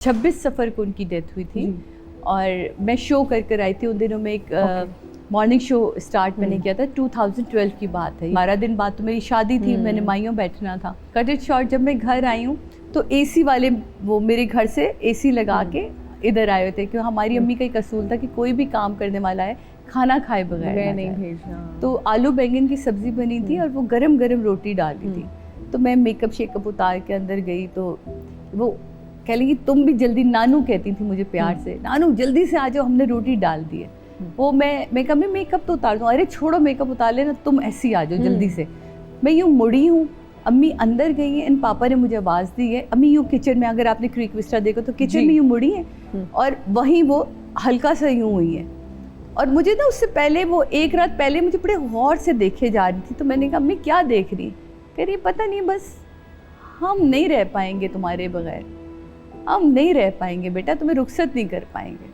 26 सफ़र को उनकी डेथ हुई थी और मैं शो कर आई थी उन दिनों में। एक मॉर्निंग शो स्टार्ट मैंने किया था, 2012 की बात है। 12 दिन बाद तो मेरी शादी थी, मैंने माइयों बैठना था। कट इट शॉर्ट, जब मैं घर आई हूँ तो एसी वाले वो मेरे घर से एसी लगा के इधर आए थे, क्योंकि हमारी अम्मी का एक असूल था कि कोई भी काम करने वाला है खाना खाए बगैर नहीं भेजना। तो आलू बैंगन की सब्जी बनी थी और वो गरम गरम रोटी डाली थी। तो मैं मेकअप शेकअप उतार के अंदर गई तो वो कह लगी तुम भी जल्दी, नानू कहती थी मुझे प्यार से, नानू जल्दी से आ जाओ, हमने रोटी डाल दी है। वो मैं कहा मैं मेकअप तो उतार दूँ, अरे छोड़ो मेकअप उतार लेना, तुम ऐसे ही आ जाओ जल्दी से। मैं यूँ मुड़ी हूँ, अम्मी अंदर गई हैं, इन पापा ने मुझे आवाज़ दी है। अम्मी यूँ किचन में, अगर आपने क्रीक विस्टा देखो तो किचन में यूँ मुड़ी हैं और वहीं वो हल्का सा यूँ हुई है। और मुझे ना उससे पहले, वो एक रात पहले मुझे बड़े गौर से देखे जा रही थी। तो मैंने कहा अम्मी क्या देख रही? कह रही पता नहीं, बस हम नहीं रह पाएंगे तुम्हारे बगैर, हम नहीं रह पाएंगे बेटा, तुम्हें रुखसत नहीं कर पाएंगे।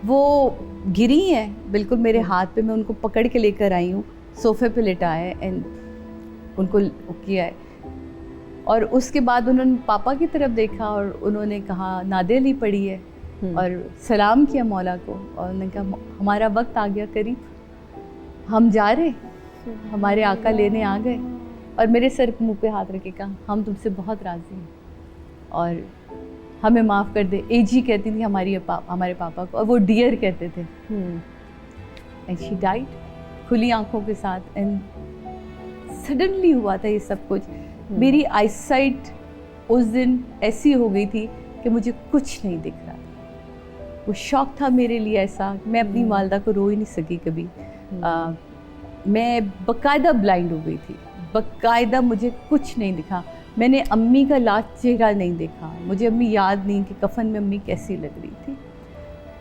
वो गिरी हैं बिल्कुल मेरे हाथ पे, मैं उनको पकड़ के लेकर आई हूँ, सोफे पे लिटाया है एंड उनको किया है। और उसके बाद उन्होंने पापा की तरफ देखा और उन्होंने कहा नादे ली पड़ी है और सलाम किया मौला को और उन्होंने कहा हमारा वक्त आ गया करीब, हम जा रहे, हमारे आका लेने आ गए। और मेरे सर मुँह पे हाथ रखे कहा हम तुमसे बहुत राज़ी हैं और हमें माफ़ कर दे। एजी कहती थी हमारे पापा को और वो डियर कहते थे। एंड शी डाइड खुली आंखों के साथ। एंड सडनली हुआ था ये सब कुछ। मेरी आईसाइट उस दिन ऐसी हो गई थी कि मुझे कुछ नहीं दिख रहा था। वो शौक था मेरे लिए ऐसा, मैं अपनी वालदा को रो ही नहीं सकी कभी। मैं बाकायदा ब्लाइंड हो गई थी, बाकायदा मुझे कुछ नहीं दिखा। मैंने अम्मी का लास्ट चेहरा नहीं देखा, मुझे अम्मी याद नहीं कि कफन में अम्मी कैसी लग रही थी।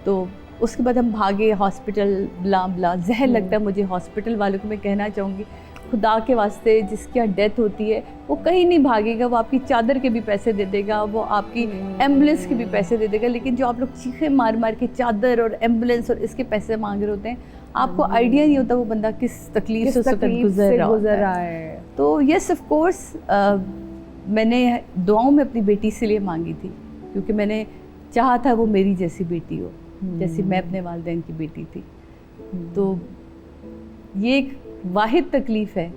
तो उसके बाद हम भागे हॉस्पिटल, ब्ला ब्ला, जहर लगता है मुझे। हॉस्पिटल वालों को मैं कहना चाहूँगी खुदा के वास्ते, जिसकी यहाँ डेथ होती है वो कहीं नहीं भागेगा, वो आपकी चादर के भी पैसे दे देगा, वो आपकी एम्बुलेंस के भी पैसे दे देगा। लेकिन जो आप लोग चीखे मार मार के चादर और एम्बुलेंस और इसके पैसे मांग रहे होते हैं, आपको आइडिया नहीं होता वो बंदा किस तकलीफ से गुजर रहा है। तो यस ऑफ कोर्स मैंने दुआओं में अपनी बेटी से लिए मांगी थी, क्योंकि मैंने चाहा था वो मेरी जैसी बेटी हो, जैसी मैं अपने वालिदैन की बेटी थी। तो ये एक वाहिद तकलीफ़ है।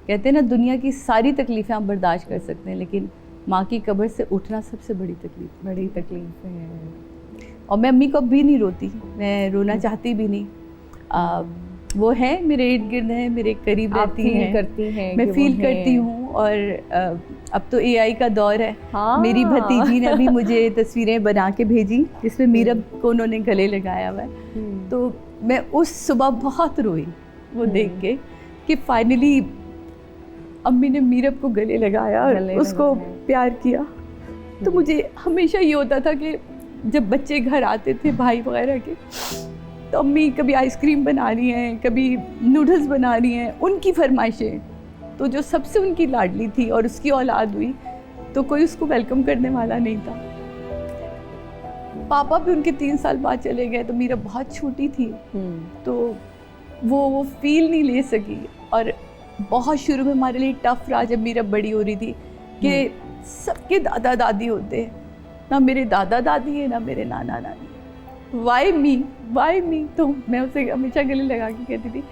कहते हैं ना दुनिया की सारी तकलीफ़ें आप बर्दाश्त कर सकते हैं, लेकिन माँ की कब्र से उठना सबसे बड़ी तकलीफ़ है। और मैं अम्मी को अब भी नहीं रोती, मैं रोना चाहती भी नहीं। वो है मेरे इर्द गिर्द हैं, मेरे करीब रहती हैं, मैं फील करती हूँ। और अब तो AI का दौर है। मेरी भतीजी ने अभी मुझे तस्वीरें बना के भेजी जिसमें मीरब को उन्होंने गले लगाया हुआ है। तो मैं उस सुबह बहुत रोई वो देख के कि फाइनली अम्मी ने मीरब को गले लगाया और उसको प्यार किया। तो मुझे हमेशा ये होता था कि जब बच्चे घर आते थे भाई वगैरह के, तो अम्मी कभी आइसक्रीम बना रही हैं, कभी नूडल्स बना रही हैं, उनकी फरमाइशें। तो जो सबसे उनकी लाडली थी और उसकी औलाद हुई तो कोई उसको वेलकम करने वाला नहीं था। पापा भी उनके 3 साल बाद चले गए, तो मीरा बहुत छोटी थी, तो वो फील नहीं ले सकी। और बहुत शुरू में हमारे लिए टफ रहा जब मीरा बड़ी हो रही थी कि सबके दादा दादी होते हैं, ना मेरे दादा दादी है ना मेरे नाना नानी, वाई मी। तो मैं उसे हमेशा गले लगा के कहती थी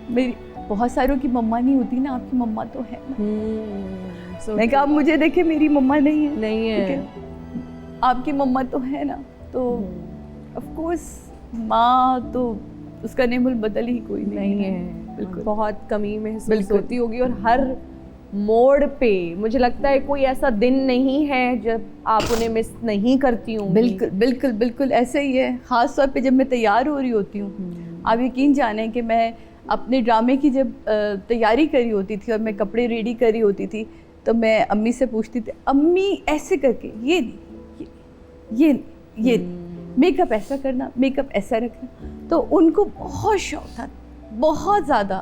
मेरी बहुत सारों की मम्मा नहीं होती ना, आपकी मम्मा तो है ना। मैं कहा मुझे देखे मेरी मम्मा नहीं है, आपकी मम्मा तो है ना। तो ऑफ कोर्स माँ तो उसका नेमुल बदल ही कोई नहीं है। बिल्कुल बहुत कमी महसूस होती होगी। और हर मोड़ पे मुझे लगता है कोई ऐसा दिन नहीं है जब आप उन्हें मिस नहीं करती हूँ। बिल्कुल ऐसे ही है। ख़ास तौर पे जब मैं तैयार हो रही होती हूँ, आप यकीन जाने कि मैं अपने ड्रामे की जब तैयारी करी होती थी और मैं कपड़े रेडी करी होती थी, तो मैं अम्मी से पूछती थी अम्मी ऐसे करके ये मेकअप ऐसा करना, मेकअप ऐसा रखना। तो उनको बहुत शौक था, बहुत ज़्यादा।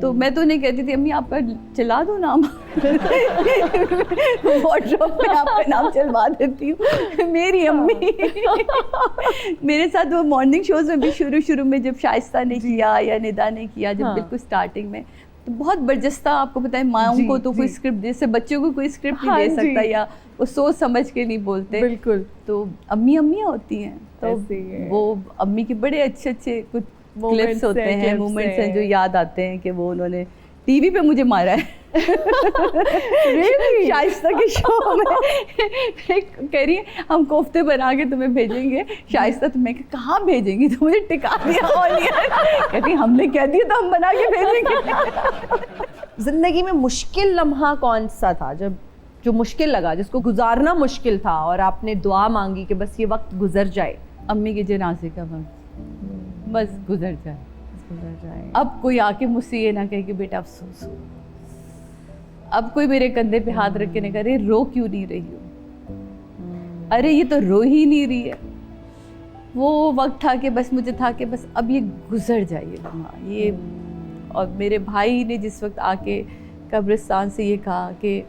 तो मैं तो उन्हें कहती थी अम्मी आपका चला दो नाम वॉर्डरोब में आपका नाम चलवा देती हूँ। मेरी अम्मी मेरे साथ वो मॉर्निंग शोज़ में भी शुरू में जब शाइस्ता ने किया या निदा ने किया, जब बिल्कुल स्टार्टिंग में, तो बहुत बर्जस्ता, आपको पता है माओं को तो कोई स्क्रिप्ट, जैसे बच्चों को कोई स्क्रिप्ट नहीं दे सकता या वो सोच समझ के नहीं बोलते। बिल्कुल। तो अम्मियाँ होती हैं, तो वो अम्मी के बड़े अच्छे अच्छे कुछ क्लिप्स होते हैं, मोमेंट्स हैं जो याद आते हैं कि वो उन्होंने टीवी पे मुझे मारा है। really? शाइस्ता के शो में कह रही है हम कोफ्ते बना के तुम्हें भेजेंगे। शाइस्ता, तो मैं कहाँ भेजेंगी, तो मुझे टिका दिया और कहती हमने कह दिया तो हम बना के भेजेंगे। जिंदगी में मुश्किल लम्हा कौन सा था, जब जो मुश्किल लगा, जिसको गुजारना मुश्किल था और आपने दुआ मांगी कि बस ये वक्त गुजर जाए? अम्मी के जनाजे का वक्त, बस गुजर जाए। अब कोई आके मुझसे ये ना कहे कि बेटा अफसोस हो। अब कोई मेरे कंधे पे हाथ रख के ना करे रो क्यों नहीं रही हो, अरे ये तो रो ही नहीं रही है। वो वक्त था कि बस मुझे था कि बस अब ये गुजर जाइए लम्हा ये। और मेरे भाई ने जिस वक्त आके कब्रिस्तान से ये कहा कि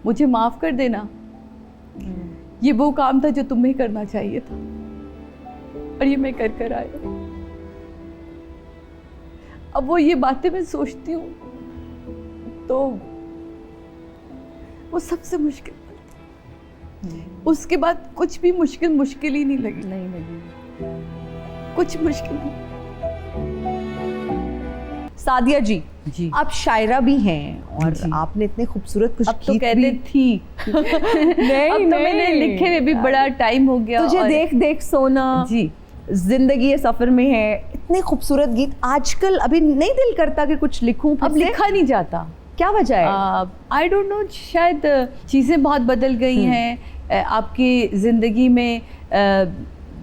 मुझे माफ़ कर देना, ये वो काम था जो तुम्हें करना चाहिए था और ये मैं कर आया। अब वो ये बातें मैं सोचती हूँ तो वो सबसे मुश्किल पल थी। उसके बाद कुछ भी मुश्किल ही नहीं लगी। कुछ मुश्किल नहीं। सादिया जी, आप शायरा भी हैं और आपने इतने खूबसूरत कुछ अब तो कहते थी नहीं, अब तो मैंने लिखे हुए भी बड़ा टाइम हो गया। तुझे देख देख सोना जी, जिंदगी ये सफर में है, इतने खूबसूरत गीत। आजकल अभी नहीं दिल करता कि कुछ लिखूं, अब लिखा नहीं जाता। क्या वजह है? आई डोंट नो, शायद चीज़ें बहुत बदल गई हैं। आपकी ज़िंदगी में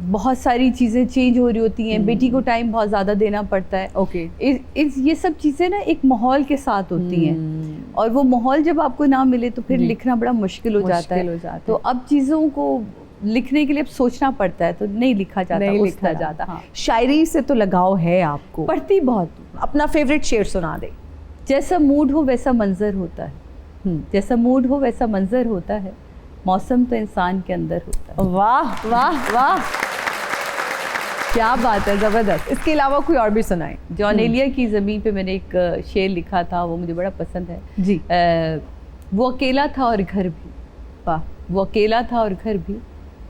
बहुत सारी चीज़ें चेंज हो रही होती हैं। बेटी को टाइम बहुत ज़्यादा देना पड़ता है। ओके। ये सब चीज़ें ना एक माहौल के साथ होती हैं और वो माहौल जब आपको ना मिले तो फिर लिखना बड़ा मुश्किल हो जाता है। तो अब चीज़ों को लिखने के लिए सोचना पड़ता है, तो नहीं लिखा जाता। हाँ। शायरी से तो लगाव है आपको? पढ़ती बहुत। अपना फेवरेट शेर सुना दे। जैसा मूड हो वैसा मंजर होता है, जैसा मूड हो वैसा मंजर होता है, मौसम तो इंसान के अंदर होता है। वाह वाह वाह, क्या बात है, ज़बरदस्त। इसके अलावा कोई और भी सुनाए? जॉन एलिया की ज़मीन पे मैंने एक शेर लिखा था, वो मुझे बड़ा पसंद है जी। वो अकेला था और घर भी, वाह, वो अकेला था और घर भी,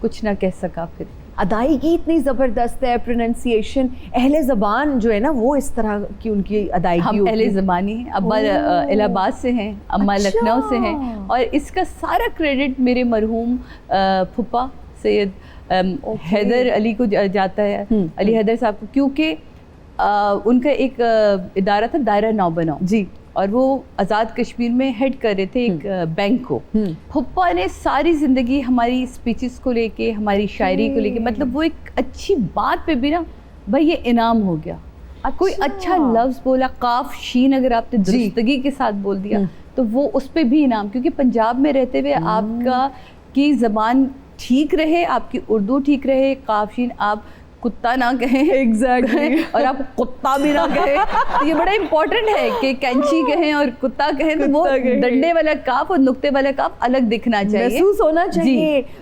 कुछ ना कह सका फिर। अदायगी इतनी ज़बरदस्त है, प्रोनंसिएशन, अहले ज़बान जो है ना वो इस तरह की उनकी अदायगी। हम अहले ज़बानी हैं, अब्बा इलाहाबाद से हैं, अम्मा लखनऊ से हैं और इसका सारा क्रेडिट मेरे मरहूम फुप्पा सैयद हैदर अली को जाता है, अली हैदर साहब को, क्योंकि उनका एक इदारा था दायरा नौ बनाओ जी, और वो आज़ाद कश्मीर में हेड कर रहे थे एक बैंक को। फुप्पा ने सारी ज़िंदगी हमारी स्पीचेस को लेके, हमारी शायरी को लेके, मतलब वो एक अच्छी बात पे भी ना भाई ये इनाम हो गया। कोई अच्छा लफ्ज़ बोला, काफ शीन अगर आपने दुरुस्तगी के साथ बोल दिया तो वो उस पर भी इनाम, क्योंकि पंजाब में रहते हुए आपका की ज़बान ठीक रहे, आपकी उर्दू ठीक रहे, काफ शीन आप कुत्ता ना कहें, एग्जैक्टली और आप कुत्ता भी ना कहें, तो ये बड़ा इंपॉर्टेंट है कि कैंची कहें और कुत्ता कहें, तो वो डंडे वाला काफ और नुक्ते वाला काफ अलग दिखना चाहिए, महसूस होना चाहिए।